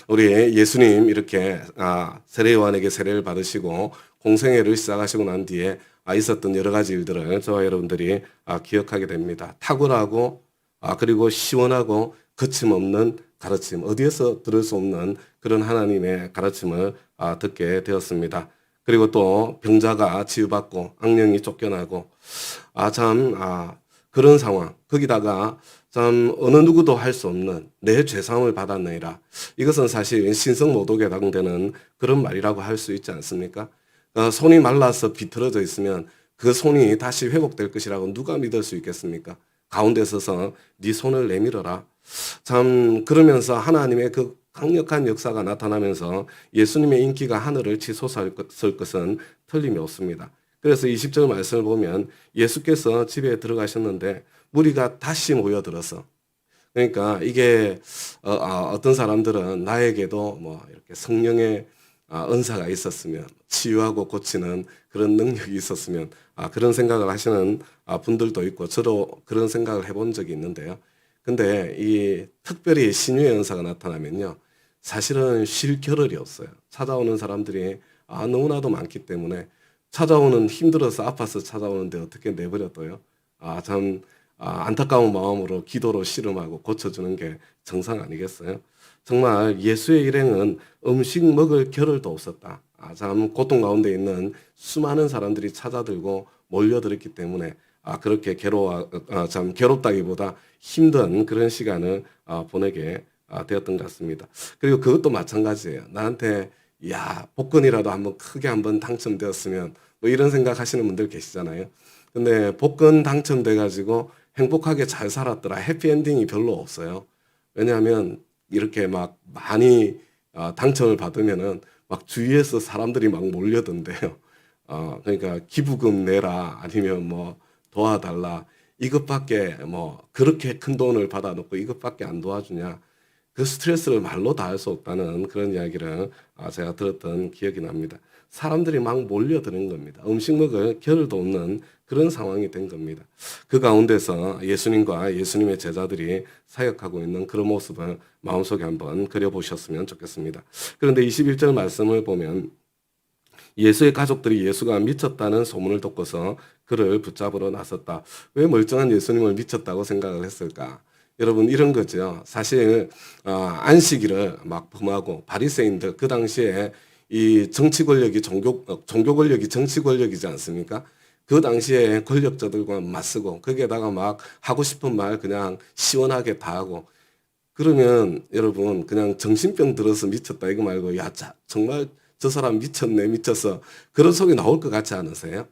우리 예수님 이렇게 세례 요한에게 세례를 받으시고 공생애를 시작하시고 난 뒤에 있었던 여러 가지 일들을 저와 여러분들이 기억하게 됩니다. 탁월하고 그리고 시원하고 거침없는 가르침, 어디에서 들을 수 없는 그런 하나님의 가르침을 듣게 되었습니다. 그리고 또 병자가 치유받고 악령이 쫓겨나고 그런 상황, 거기다가 참 어느 누구도 할 수 없는 내 죄사함을 받았느니라. 이것은 사실 신성모독에 해당되는 그런 말이라고 할 수 있지 않습니까? 손이 말라서 비틀어져 있으면 그 손이 다시 회복될 것이라고 누가 믿을 수 있겠습니까? 가운데 서서 네 손을 내밀어라. 참 그러면서 하나님의 그 강력한 역사가 나타나면서 예수님의 인기가 하늘을 치솟았을 것은 틀림이 없습니다. 그래서 20절 말씀을 보면 예수께서 집에 들어가셨는데 무리가 다시 모여들어서, 그러니까 이게 어떤 사람들은 나에게도 뭐 이렇게 성령의 은사가 있었으면, 치유하고 고치는 그런 능력이 있었으면 그런 생각을 하시는 분들도 있고 저도 그런 생각을 해본 적이 있는데요. 근데 이 특별히 신유의 은사가 나타나면요, 사실은 쉴 겨를이 없어요. 찾아오는 사람들이 너무나도 많기 때문에 찾아오는, 힘들어서 아파서 찾아오는데 어떻게 내버려둬요? 참 안타까운 마음으로 기도로 씨름하고 고쳐주는 게 정상 아니겠어요? 정말 예수의 일행은 음식 먹을 겨를도 없었다. 참 고통 가운데 있는 수많은 사람들이 찾아들고 몰려들었기 때문에 그렇게 참 괴롭다기보다 힘든 그런 시간을 보내게 되었던 것 같습니다. 그리고 그것도 마찬가지예요. 나한테 복권이라도 크게 한번 당첨되었으면 뭐 이런 생각하시는 분들 계시잖아요. 근데 복권 당첨돼 가지고 행복하게 잘 살았더라, 해피엔딩이 별로 없어요. 왜냐하면 이렇게 막 많이 당첨을 받으면은 막 주위에서 사람들이 막 몰려든대요. 그러니까 기부금 내라, 아니면 뭐 도와달라, 이것밖에, 뭐 그렇게 큰 돈을 받아놓고 이것밖에 안 도와주냐, 그 스트레스를 말로 다 할 수 없다는 그런 이야기를 제가 들었던 기억이 납니다. 사람들이 막 몰려드는 겁니다. 음식 먹을 겨를도 없는 그런 상황이 된 겁니다. 그 가운데서 예수님과 예수님의 제자들이 사역하고 있는 그런 모습을 마음속에 한번 그려보셨으면 좋겠습니다. 그런데 21절 말씀을 보면 예수의 가족들이 예수가 미쳤다는 소문을 듣고서 그를 붙잡으러 나섰다. 왜 멀쩡한 예수님을 미쳤다고 생각을 했을까? 여러분, 이런 거죠. 사실 안식일을 막 범하고 바리새인들, 그 당시에 이 정치 권력이 종교 권력이 정치 권력이지 않습니까? 그 당시에 권력자들과 맞서고 거기에다가 막 하고 싶은 말 그냥 시원하게 다 하고, 그러면 여러분 그냥 정신병 들어서 미쳤다 이거 말고 정말 저 사람 미쳤네, 미쳤어, 그런 소리 나올 것 같지 않으세요?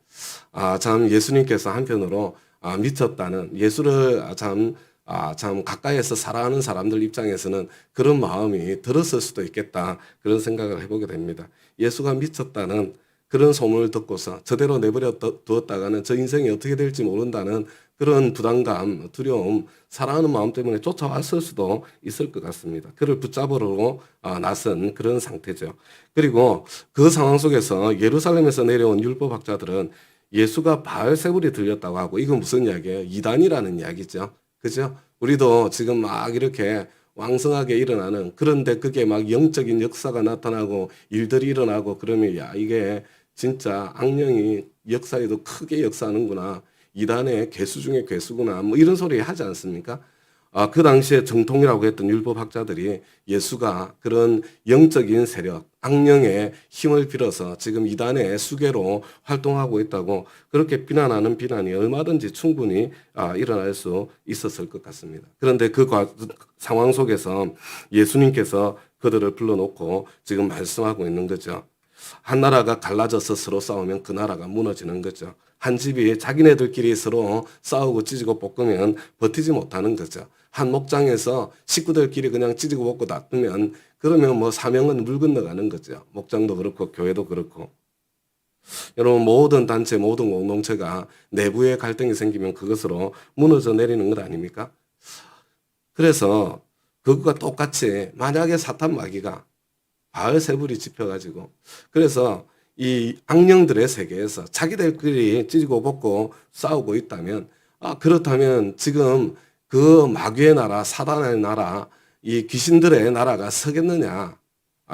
참 예수님께서 한편으로 미쳤다는, 예수를 참 가까이에서 사랑하는 사람들 입장에서는 그런 마음이 들었을 수도 있겠다, 그런 생각을 해보게 됩니다. 예수가 미쳤다는 그런 소문을 듣고서 저대로 내버려 두었다가는 저 인생이 어떻게 될지 모른다는 그런 부담감, 두려움, 사랑하는 마음 때문에 쫓아왔을 수도 있을 것 같습니다. 그를 붙잡으러 나선 그런 상태죠. 그리고 그 상황 속에서 예루살렘에서 내려온 율법학자들은 예수가 바알세불이 들렸다고 하고, 이건 무슨 이야기예요? 이단이라는 이야기죠. 그죠? 우리도 지금 막 이렇게 왕성하게 일어나는, 그런데 그게 막 영적인 역사가 나타나고 일들이 일어나고 그러면 이게 진짜 악령이 역사에도 크게 역사하는구나, 이단의 괴수 중에 괴수구나, 뭐 이런 소리 하지 않습니까? 그 당시에 정통이라고 했던 율법학자들이 예수가 그런 영적인 세력, 악령의 힘을 빌어서 지금 이단의 수괴로 활동하고 있다고 그렇게 비난하는 비난이 얼마든지 충분히 일어날 수 있었을 것 같습니다. 그런데 그 상황 속에서 예수님께서 그들을 불러놓고 지금 말씀하고 있는 거죠. 한 나라가 갈라져서 서로 싸우면 그 나라가 무너지는 거죠. 한 집이 자기네들끼리 서로 싸우고 찢고 볶으면 버티지 못하는 거죠. 한 목장에서 식구들끼리 그냥 찢고 볶고 놔두면 그러면 뭐 사명은 물 건너가는 거죠. 목장도 그렇고 교회도 그렇고. 여러분, 모든 단체, 모든 공동체가 내부에 갈등이 생기면 그것으로 무너져 내리는 것 아닙니까? 그래서 그것과 똑같이 만약에 사탄 마귀가 바알세불이 짚혀가지고, 그래서 이 악령들의 세계에서 자기들끼리 찢고 볶고 싸우고 있다면, 그렇다면 지금 그 마귀의 나라, 사단의 나라, 이 귀신들의 나라가 서겠느냐?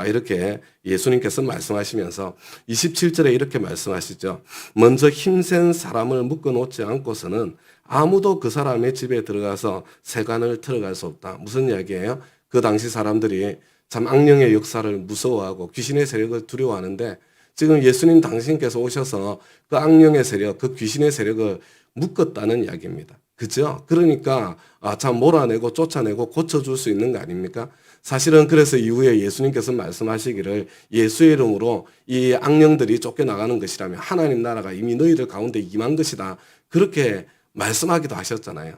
이렇게 예수님께서 말씀하시면서 27절에 이렇게 말씀하시죠. 먼저 힘센 사람을 묶어놓지 않고서는 아무도 그 사람의 집에 들어가서 세간을 틀어갈 수 없다. 무슨 이야기예요? 그 당시 사람들이 참 악령의 역사를 무서워하고 귀신의 세력을 두려워하는데 지금 예수님 당신께서 오셔서 그 악령의 세력, 그 귀신의 세력을 묶었다는 이야기입니다. 그죠? 그러니까 참 몰아내고 쫓아내고 고쳐줄 수 있는 거 아닙니까? 사실은 그래서 이후에 예수님께서 말씀하시기를 예수의 이름으로 이 악령들이 쫓겨나가는 것이라면 하나님 나라가 이미 너희들 가운데 임한 것이다. 그렇게 말씀하기도 하셨잖아요.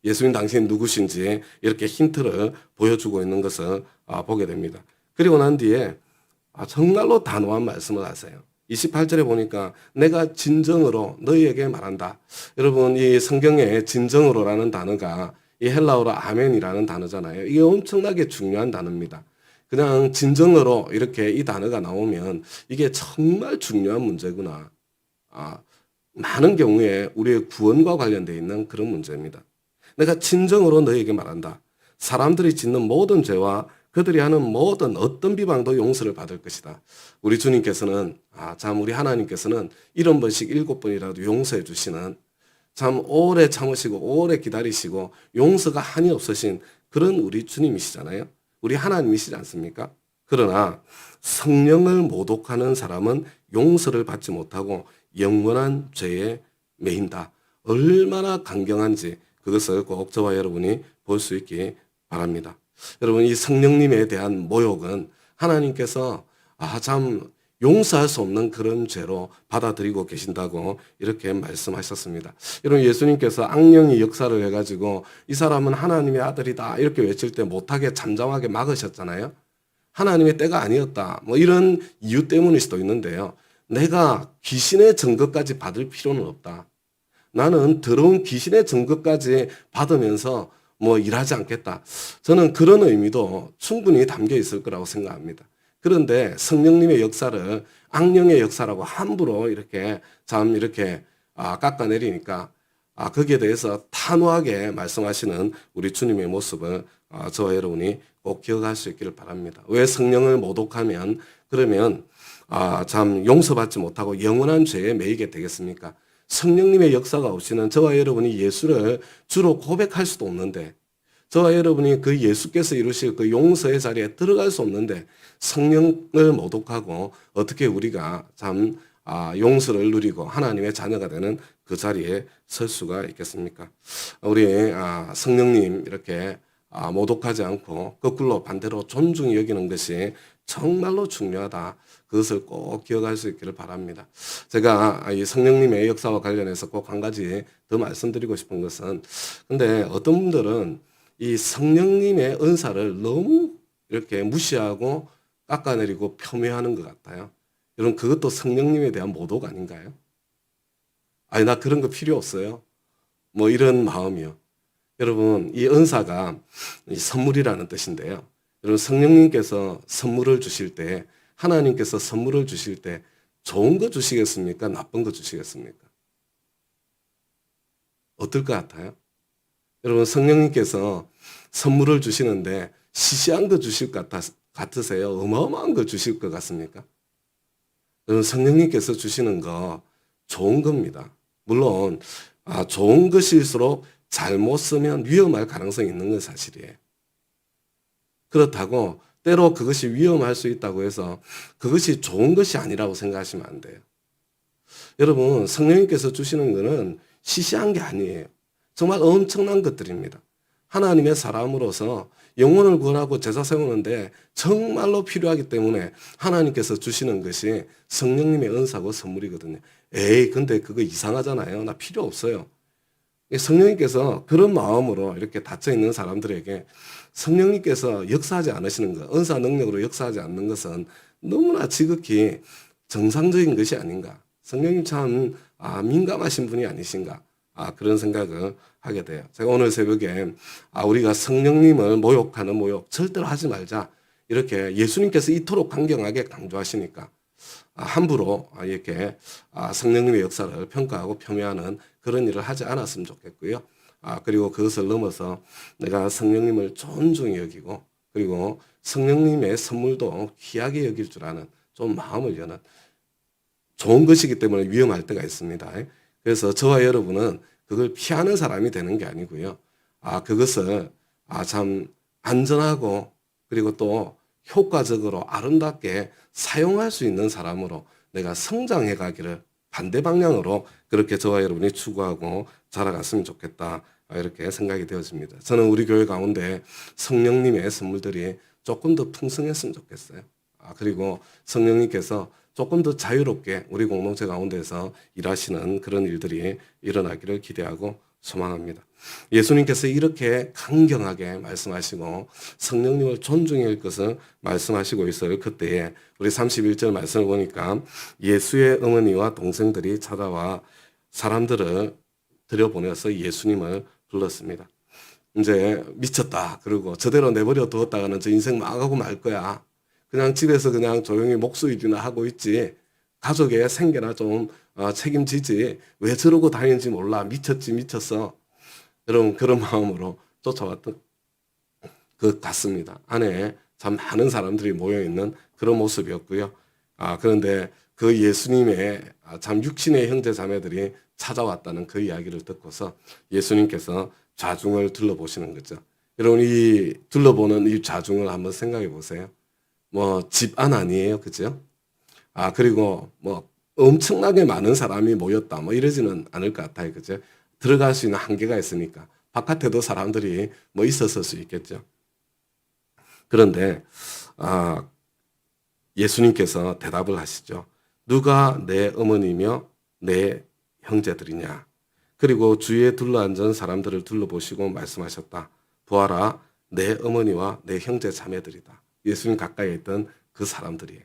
예수님 당신 누구신지 이렇게 힌트를 보여주고 있는 것을 보게 됩니다. 그리고 난 뒤에 정말로 단호한 말씀을 하세요. 28절에 보니까 내가 진정으로 너희에게 말한다. 여러분 이 성경에 진정으로라는 단어가 이 헬라어로 아멘이라는 단어잖아요. 이게 엄청나게 중요한 단어입니다. 그냥 진정으로 이렇게 이 단어가 나오면 이게 정말 중요한 문제구나. 많은 경우에 우리의 구원과 관련되어 있는 그런 문제입니다. 내가 진정으로 너희에게 말한다. 사람들이 짓는 모든 죄와 그들이 하는 모든 어떤 비방도 용서를 받을 것이다. 우리 주님께서는 참 우리 하나님께서는 70번씩 7번이라도 용서해 주시는 참 오래 참으시고 오래 기다리시고 용서가 한이 없으신 그런 우리 주님이시잖아요. 우리 하나님이시지 않습니까? 그러나 성령을 모독하는 사람은 용서를 받지 못하고 영원한 죄에 매인다. 얼마나 강경한지 그것을 꼭 저와 여러분이 볼 수 있기 바랍니다. 여러분 이 성령님에 대한 모욕은 하나님께서 참 용서할 수 없는 그런 죄로 받아들이고 계신다고 이렇게 말씀하셨습니다. 여러분 예수님께서 악령이 역사를 해가지고 이 사람은 하나님의 아들이다 이렇게 외칠 때 못하게 잠잠하게 막으셨잖아요. 하나님의 때가 아니었다. 뭐 이런 이유 때문일 수도 있는데요. 내가 귀신의 증거까지 받을 필요는 없다. 나는 더러운 귀신의 증거까지 받으면서 뭐 일하지 않겠다. 저는 그런 의미도 충분히 담겨 있을 거라고 생각합니다. 그런데 성령님의 역사를 악령의 역사라고 함부로 이렇게 깎아내리니까 거기에 대해서 단호하게 말씀하시는 우리 주님의 모습을 저와 여러분이 꼭 기억할 수 있기를 바랍니다. 왜 성령을 모독하면 그러면 참 용서받지 못하고 영원한 죄에 매이게 되겠습니까? 성령님의 역사가 없이는 저와 여러분이 예수를 주로 고백할 수도 없는데 저와 여러분이 그 예수께서 이루실 그 용서의 자리에 들어갈 수 없는데 성령을 모독하고 어떻게 우리가 참 용서를 누리고 하나님의 자녀가 되는 그 자리에 설 수가 있겠습니까? 우리 성령님 이렇게 모독하지 않고 거꾸로 반대로 존중히 여기는 것이 정말로 중요하다. 그것을 꼭 기억할 수 있기를 바랍니다. 제가 이 성령님의 역사와 관련해서 꼭 한 가지 더 말씀드리고 싶은 것은 근데 어떤 분들은 이 성령님의 은사를 너무 이렇게 무시하고 깎아내리고 폄훼하는 것 같아요. 여러분 그것도 성령님에 대한 모독 아닌가요? 아니 나 그런 거 필요 없어요. 뭐 이런 마음이요. 여러분 이 은사가 선물이라는 뜻인데요. 여러분 성령님께서 선물을 주실 때 하나님께서 선물을 주실 때 좋은 거 주시겠습니까? 나쁜 거 주시겠습니까? 어떨 것 같아요? 여러분 성령님께서 선물을 주시는데 시시한 거 주실 것 같으세요? 어마어마한 거 주실 것 같습니까? 여러분 성령님께서 주시는 거 좋은 겁니다. 물론 좋은 것일수록 잘못 쓰면 위험할 가능성이 있는 건 사실이에요. 그렇다고 때로 그것이 위험할 수 있다고 해서 그것이 좋은 것이 아니라고 생각하시면 안 돼요. 여러분 성령님께서 주시는 것은 시시한 게 아니에요. 정말 엄청난 것들입니다. 하나님의 사람으로서 영혼을 구원하고 제사 세우는데 정말로 필요하기 때문에 하나님께서 주시는 것이 성령님의 은사고 선물이거든요. 에이 근데 그거 이상하잖아요. 나 필요 없어요. 성령님께서 그런 마음으로 이렇게 닫혀있는 사람들에게 성령님께서 역사하지 않으시는 것, 은사 능력으로 역사하지 않는 것은 너무나 지극히 정상적인 것이 아닌가. 성령님 참 민감하신 분이 아니신가. 그런 생각을 하게 돼요. 제가 오늘 새벽에 우리가 성령님을 모욕하는 모욕 절대로 하지 말자. 이렇게 예수님께서 이토록 강경하게 강조하시니까 함부로 이렇게 성령님의 역사를 평가하고 폄훼하는 그런 일을 하지 않았으면 좋겠고요. 그리고 그것을 넘어서 내가 성령님을 존중히 여기고 그리고 성령님의 선물도 귀하게 여길 줄 아는 좀 마음을 여는 좋은 것이기 때문에 위험할 때가 있습니다. 그래서 저와 여러분은 그걸 피하는 사람이 되는 게 아니고요. 그것을 참 안전하고 그리고 또 효과적으로 아름답게 사용할 수 있는 사람으로 내가 성장해 가기를 반대 방향으로 그렇게 저와 여러분이 추구하고 자라갔으면 좋겠다. 이렇게 생각이 되어집니다. 저는 우리 교회 가운데 성령님의 선물들이 조금 더 풍성했으면 좋겠어요. 그리고 성령님께서 조금 더 자유롭게 우리 공동체 가운데서 일하시는 그런 일들이 일어나기를 기대하고 소망합니다. 예수님께서 이렇게 강경하게 말씀하시고 성령님을 존중해야 할 것을 말씀하시고 있어요. 그때에 우리 31절 말씀을 보니까 예수의 어머니와 동생들이 찾아와 사람들을 들여보내서 예수님을 불렀습니다. 이제 미쳤다. 그리고 저대로 내버려 두었다가는 저 인생 망하고 말 거야. 그냥 집에서 그냥 조용히 목수일이나 하고 있지. 가족의 생계나 좀 책임지지. 왜 저러고 다니는지 몰라. 미쳤지 미쳤어. 여러분 그런 마음으로 쫓아왔던 것 같습니다. 안에 참 많은 사람들이 모여있는 그런 모습이었고요. 그런데 그 예수님의 참 육신의 형제 자매들이 찾아왔다는 그 이야기를 듣고서 예수님께서 좌중을 둘러보시는 거죠. 여러분 이 둘러보는 이 좌중을 한번 생각해 보세요. 뭐 집안 아니에요, 그죠? 그리고 뭐 엄청나게 많은 사람이 모였다, 뭐 이러지는 않을 것 같아요, 그죠? 들어갈 수 있는 한계가 있으니까 바깥에도 사람들이 뭐 있었을 수 있겠죠. 그런데 예수님께서 대답을 하시죠. 누가 내 어머니며 내 형제들이냐? 그리고 주위에 둘러앉은 사람들을 둘러보시고 말씀하셨다. 보아라, 내 어머니와 내 형제 자매들이다. 예수님 가까이 있던 그 사람들이에요.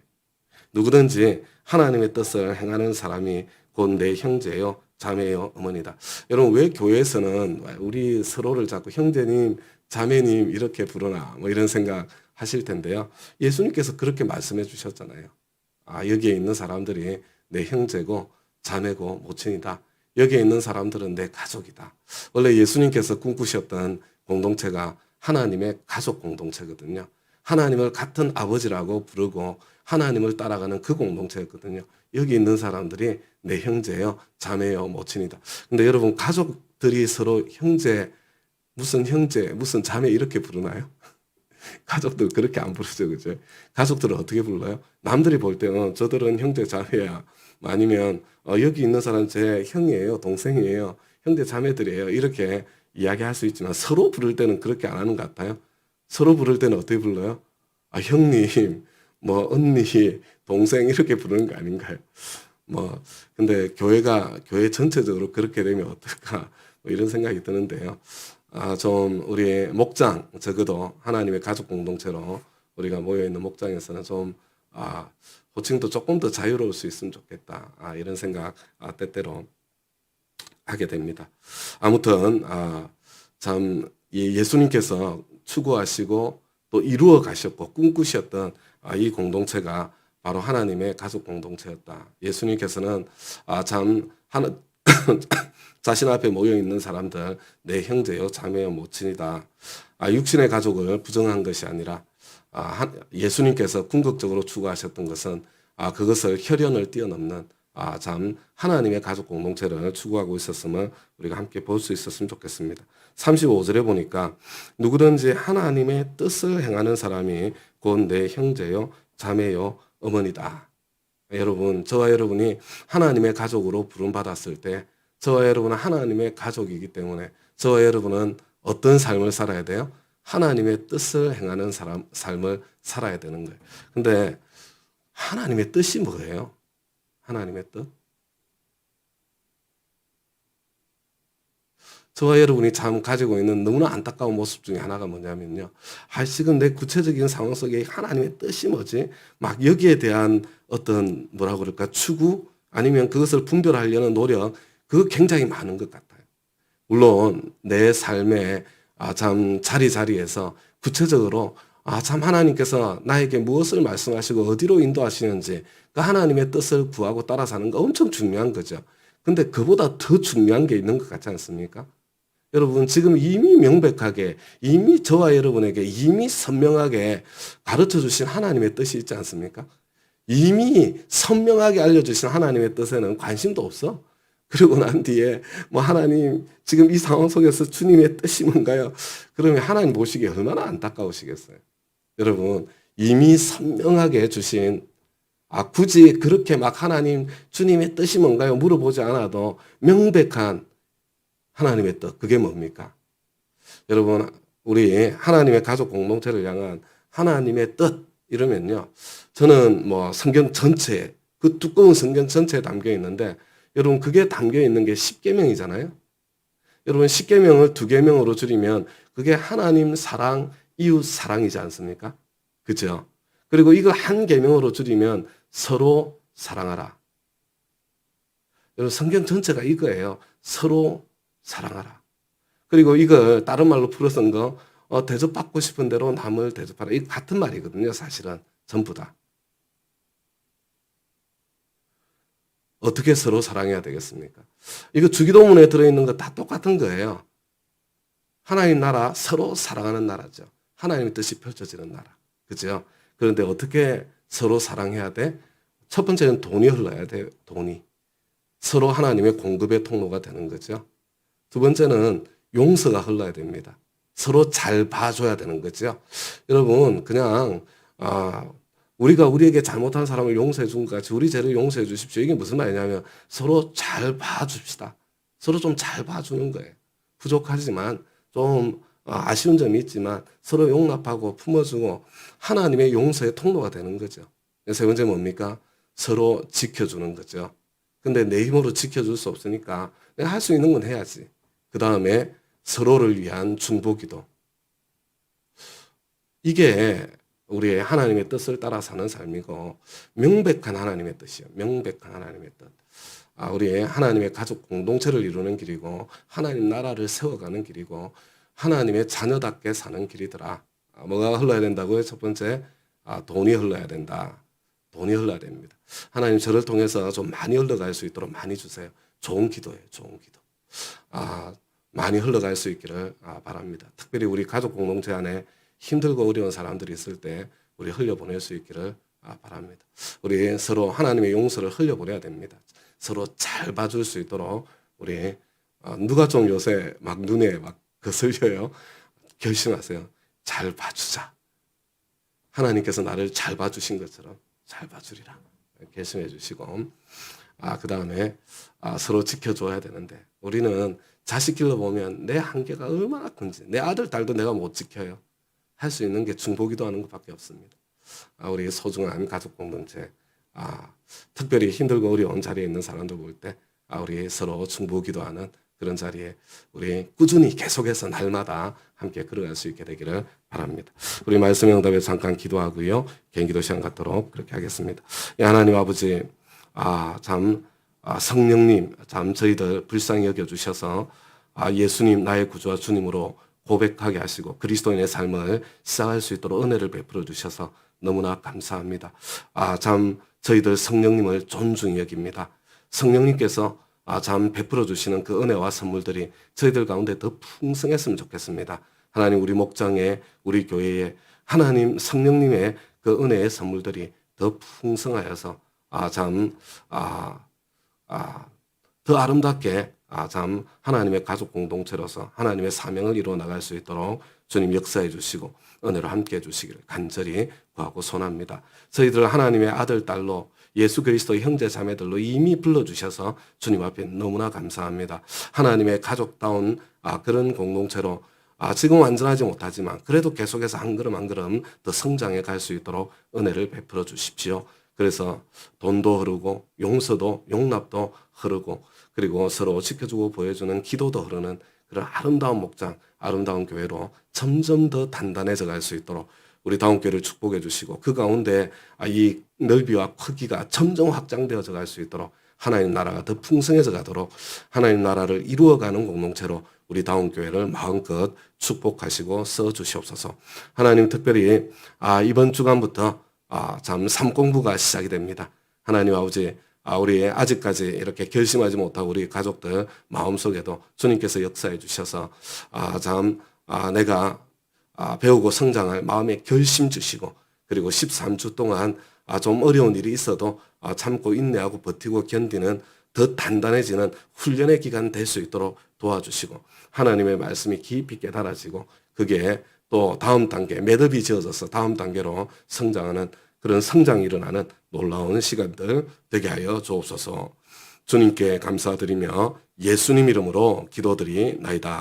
누구든지 하나님의 뜻을 행하는 사람이 곧 내 형제요, 자매요, 어머니다. 여러분 왜 교회에서는 우리 서로를 자꾸 형제님, 자매님 이렇게 부르나 뭐 이런 생각 하실 텐데요. 예수님께서 그렇게 말씀해 주셨잖아요. 여기에 있는 사람들이 내 형제고 자매고 모친이다. 여기에 있는 사람들은 내 가족이다. 원래 예수님께서 꿈꾸셨던 공동체가 하나님의 가족 공동체거든요. 하나님을 같은 아버지라고 부르고 하나님을 따라가는 그 공동체였거든요. 여기 있는 사람들이 내 형제요, 자매요, 모친이다. 근데 여러분 가족들이 서로 형제, 무슨 자매 이렇게 부르나요? 가족들 그렇게 안 부르죠, 그죠? 가족들은 어떻게 불러요? 남들이 볼 때는 저들은 형제, 자매야. 아니면 여기 있는 사람 제 형이에요, 동생이에요, 형제, 자매들이에요. 이렇게 이야기할 수 있지만 서로 부를 때는 그렇게 안 하는 것 같아요. 서로 부를 때는 어떻게 불러요? 형님, 뭐 언니, 동생 이렇게 부르는 거 아닌가요? 근데 교회 전체적으로 그렇게 되면 어떨까? 뭐 이런 생각이 드는데요. 좀 우리 목장, 적어도 하나님의 가족 공동체로 우리가 모여있는 목장에서는 좀, 호칭도 조금 더 자유로울 수 있으면 좋겠다. 이런 생각, 때때로 하게 됩니다. 아무튼, 참, 예수님께서 추구하시고 또 이루어 가셨고 꿈꾸셨던 이 공동체가 바로 하나님의 가족 공동체였다. 예수님께서는 참 자신 앞에 모여 있는 사람들 내 형제요 자매요 모친이다. 육신의 가족을 부정한 것이 아니라 예수님께서 궁극적으로 추구하셨던 것은 그것을 혈연을 뛰어넘는 참 하나님의 가족 공동체를 추구하고 있었음을 우리가 함께 볼 수 있었으면 좋겠습니다. 35절에 보니까 누구든지 하나님의 뜻을 행하는 사람이 곧 내 형제요 자매요 어머니다. 여러분 저와 여러분이 하나님의 가족으로 부름받았을 때 저와 여러분은 하나님의 가족이기 때문에 저와 여러분은 어떤 삶을 살아야 돼요? 하나님의 뜻을 행하는 삶을 살아야 되는 거예요. 근데 하나님의 뜻이 뭐예요? 하나님의 뜻? 저와 여러분이 참 가지고 있는 너무나 안타까운 모습 중에 하나가 뭐냐면요. 지금 내 구체적인 상황 속에 하나님의 뜻이 뭐지? 막 여기에 대한 어떤 뭐라고 그럴까? 추구? 아니면 그것을 분별하려는 노력? 그거 굉장히 많은 것 같아요. 물론 내 삶의 참 자리에서 구체적으로 참 하나님께서 나에게 무엇을 말씀하시고 어디로 인도하시는지 그 하나님의 뜻을 구하고 따라 사는 거 엄청 중요한 거죠. 근데 그보다 더 중요한 게 있는 것 같지 않습니까? 여러분 지금 이미 명백하게 이미 저와 여러분에게 이미 선명하게 가르쳐 주신 하나님의 뜻이 있지 않습니까? 이미 선명하게 알려주신 하나님의 뜻에는 관심도 없어. 그러고 난 뒤에 뭐 하나님 지금 이 상황 속에서 주님의 뜻이 뭔가요? 그러면 하나님 보시기에 얼마나 안타까우시겠어요. 여러분 이미 선명하게 주신 굳이 그렇게 막 하나님 주님의 뜻이 뭔가요? 물어보지 않아도 명백한 하나님의 뜻 그게 뭡니까? 여러분 우리 하나님의 가족 공동체를 향한 하나님의 뜻 이러면요. 저는 뭐 성경 전체에 그 두꺼운 성경 전체에 담겨 있는데 여러분 그게 담겨 있는 게 십계명이잖아요. 여러분 십계명을 두 계명으로 줄이면 그게 하나님 사랑, 이웃 사랑이지 않습니까? 그죠? 그리고 이거 한 계명으로 줄이면 서로 사랑하라. 여러분 성경 전체가 이거예요. 서로 사랑하라. 그리고 이걸 다른 말로 풀어쓴 거 대접받고 싶은 대로 남을 대접하라. 이 같은 말이거든요. 사실은 전부 다. 어떻게 서로 사랑해야 되겠습니까? 이거 주기도문에 들어있는 거 다 똑같은 거예요. 하나님 나라 서로 사랑하는 나라죠. 하나님의 뜻이 펼쳐지는 나라. 그죠? 그런데 어떻게 서로 사랑해야 돼? 첫 번째는 돈이 흘러야 돼요. 돈이. 서로 하나님의 공급의 통로가 되는 거죠. 두 번째는 용서가 흘러야 됩니다. 서로 잘 봐줘야 되는 거죠. 여러분 그냥 우리가 우리에게 잘못한 사람을 용서해 준 것 같이 우리 죄를 용서해 주십시오. 이게 무슨 말이냐면 서로 잘 봐줍시다. 서로 좀 잘 봐주는 거예요. 부족하지만 좀 아쉬운 점이 있지만 서로 용납하고 품어주고 하나님의 용서의 통로가 되는 거죠. 세 번째 뭡니까? 서로 지켜주는 거죠. 근데 내 힘으로 지켜줄 수 없으니까 내가 할 수 있는 건 해야지. 그 다음에 서로를 위한 중보기도. 이게 우리의 하나님의 뜻을 따라 사는 삶이고 명백한 하나님의 뜻이에요. 명백한 하나님의 뜻. 우리의 하나님의 가족 공동체를 이루는 길이고 하나님 나라를 세워가는 길이고 하나님의 자녀답게 사는 길이더라. 뭐가 흘러야 된다고요? 첫 번째, 돈이 흘러야 된다. 돈이 흘러야 됩니다. 하나님 저를 통해서 좀 많이 흘러갈 수 있도록 많이 주세요. 좋은 기도예요. 좋은 기도. 많이 흘러갈 수 있기를 바랍니다. 특별히 우리 가족 공동체 안에 힘들고 어려운 사람들이 있을 때 우리 흘려보낼 수 있기를 바랍니다. 우리 서로 하나님의 용서를 흘려보내야 됩니다. 서로 잘 봐줄 수 있도록 우리 누가 좀 요새 막 눈에 막 거슬려요. 결심하세요. 잘 봐주자. 하나님께서 나를 잘 봐주신 것처럼 잘 봐주리라. 결심해 주시고 그 다음에 서로 지켜줘야 되는데 우리는 자식 길러보면 내 한계가 얼마나 큰지 내 아들 딸도 내가 못 지켜요. 할 수 있는 게 중보기도 하는 것밖에 없습니다. 우리 소중한 가족 공동체 특별히 힘들고 어려운 자리에 있는 사람들 볼 때 우리 서로 중보기도 하는 그런 자리에 우리 꾸준히 계속해서 날마다 함께 걸어갈 수 있게 되기를 바랍니다. 우리 말씀 응답에 잠깐 기도하고요. 개인기도 시간 갖도록 그렇게 하겠습니다. 하나님 아버지 참 성령님 참 저희들 불쌍히 여겨주셔서 예수님 나의 구주와 주님으로 고백하게 하시고 그리스도인의 삶을 시작할 수 있도록 은혜를 베풀어 주셔서 너무나 감사합니다. 참 저희들 성령님을 존중히 여깁니다. 성령님께서 참 베풀어 주시는 그 은혜와 선물들이 저희들 가운데 더 풍성했으면 좋겠습니다. 하나님 우리 목장에 우리 교회에 하나님 성령님의 그 은혜의 선물들이 더 풍성하여서 더 아름답게 참 하나님의 가족 공동체로서 하나님의 사명을 이루어 나갈 수 있도록 주님 역사해 주시고 은혜로 함께 해 주시기를 간절히 구하고 소원합니다. 저희들 하나님의 아들 딸로 예수 그리스도의 형제 자매들로 이미 불러주셔서 주님 앞에 너무나 감사합니다. 하나님의 가족다운 그런 공동체로 지금 완전하지 못하지만 그래도 계속해서 한 걸음 한 걸음 더 성장해 갈 수 있도록 은혜를 베풀어 주십시오. 그래서 돈도 흐르고 용서도 용납도 흐르고 그리고 서로 지켜주고 보여주는 기도도 흐르는 그런 아름다운 목장, 아름다운 교회로 점점 더 단단해져 갈 수 있도록 우리 다운교회를 축복해 주시고 그 가운데 이 넓이와 크기가 점점 확장되어져 갈 수 있도록 하나님 나라가 더 풍성해져 가도록 하나님 나라를 이루어가는 공동체로 우리 다운교회를 마음껏 축복하시고 써주시옵소서. 하나님 특별히 이번 주간부터 참 삶공부가 시작이 됩니다. 하나님 아버지 우리 아직까지 이렇게 결심하지 못하고 우리 가족들 마음속에도 주님께서 역사해 주셔서 내가 배우고 성장할 마음의 결심 주시고, 그리고 13주 동안 좀 어려운 일이 있어도 참고 인내하고 버티고 견디는 더 단단해지는 훈련의 기간 될 수 있도록 도와주시고, 하나님의 말씀이 깊이 깨달아지고 그게 또 다음 단계, 매듭이 지어져서 다음 단계로 성장하는 그런 성장이 일어나는 놀라운 시간들 되게 하여 주옵소서. 주님께 감사드리며 예수님 이름으로 기도드리나이다.